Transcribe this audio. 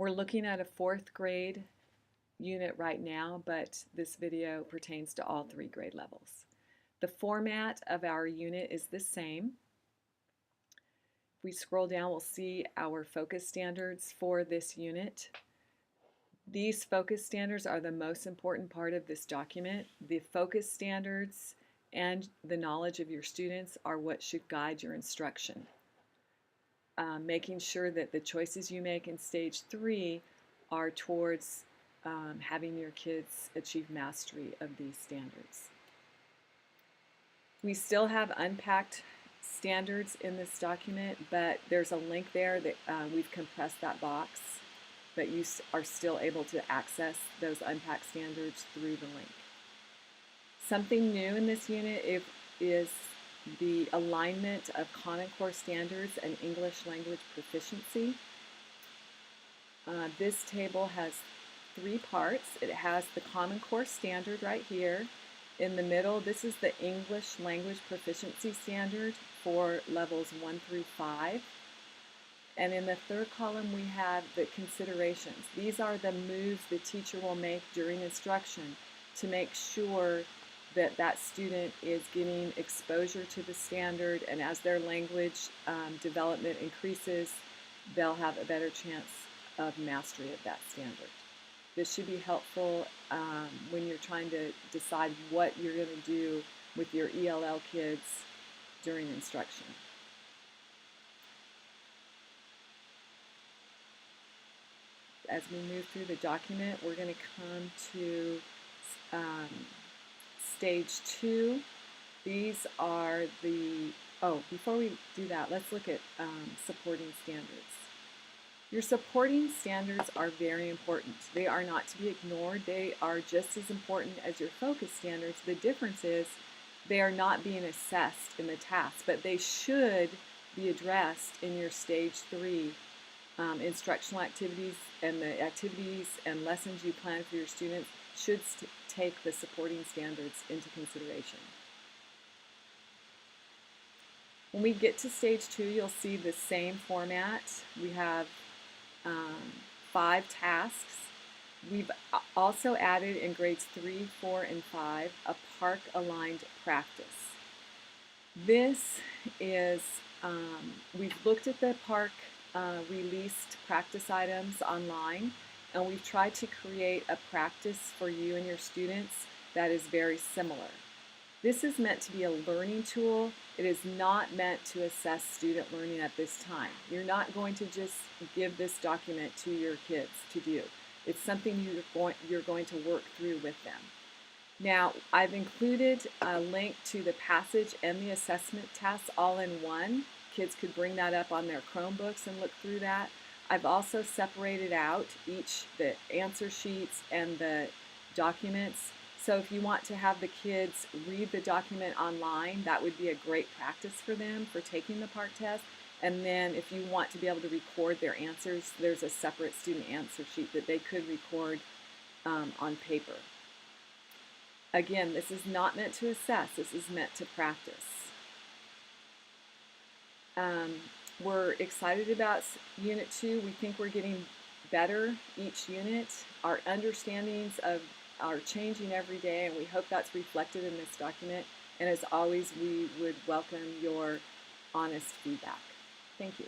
We're looking at a 4th grade unit right now, but this video pertains to all 3 grade levels. The format of our unit is the same. If we scroll down, we'll see our focus standards for this unit. These focus standards are the most important part of this document. The focus standards and the knowledge of your students are what should guide your instruction. Making sure that the choices you make in stage 3 are towards having your kids achieve mastery of these standards. We still have unpacked standards in this document, but there's a link there that we've compressed that box, but you are still able to access those unpacked standards through the link. Something new in this unit is the alignment of Common Core standards and English language proficiency. This table has 3 parts. It has the Common Core standard right here. In the middle, this is the English language proficiency standard for levels 1 through 5. And in the 3rd column, we have the considerations. These are the moves the teacher will make during instruction to make sure that that student is getting exposure to the standard, and as their language development increases, they'll have a better chance of mastery of that standard. This should be helpful when you're trying to decide what you're going to do with your ELL kids during instruction. As we move through the document, we're going to come to Stage 2. These are the, before we do that, let's look at supporting standards. Your supporting standards are very important. They are not to be ignored. They are just as important as your focus standards. The difference is they are not being assessed in the task, but they should be addressed in your Stage 3 instructional activities, and the activities and lessons you plan for your students should take the supporting standards into consideration. When we get to Stage 2, you'll see the same format. We have 5 tasks. We've also added in grades 3, 4, and 5 a park-aligned practice. This is, we've looked at the park released practice items online, and we've tried to create a practice for you and your students that is very similar. This is meant to be a learning tool. It is not meant to assess student learning at this time. You're not going to just give this document to your kids to do. It's something you're going to work through with them. Now, I've included a link to the passage and the assessment tasks all in one. Kids could bring that up on their Chromebooks and look through that. I've also separated out the answer sheets and the documents. So if you want to have the kids read the document online, that would be a great practice for them for taking the PARCC test. And then if you want to be able to record their answers, there's a separate student answer sheet that they could record on paper. Again, this is not meant to assess. This is meant to practice. We're excited about Unit 2. We think we're getting better each unit. Our understandings are changing every day, and we hope that's reflected in this document. And as always, we would welcome your honest feedback. Thank you.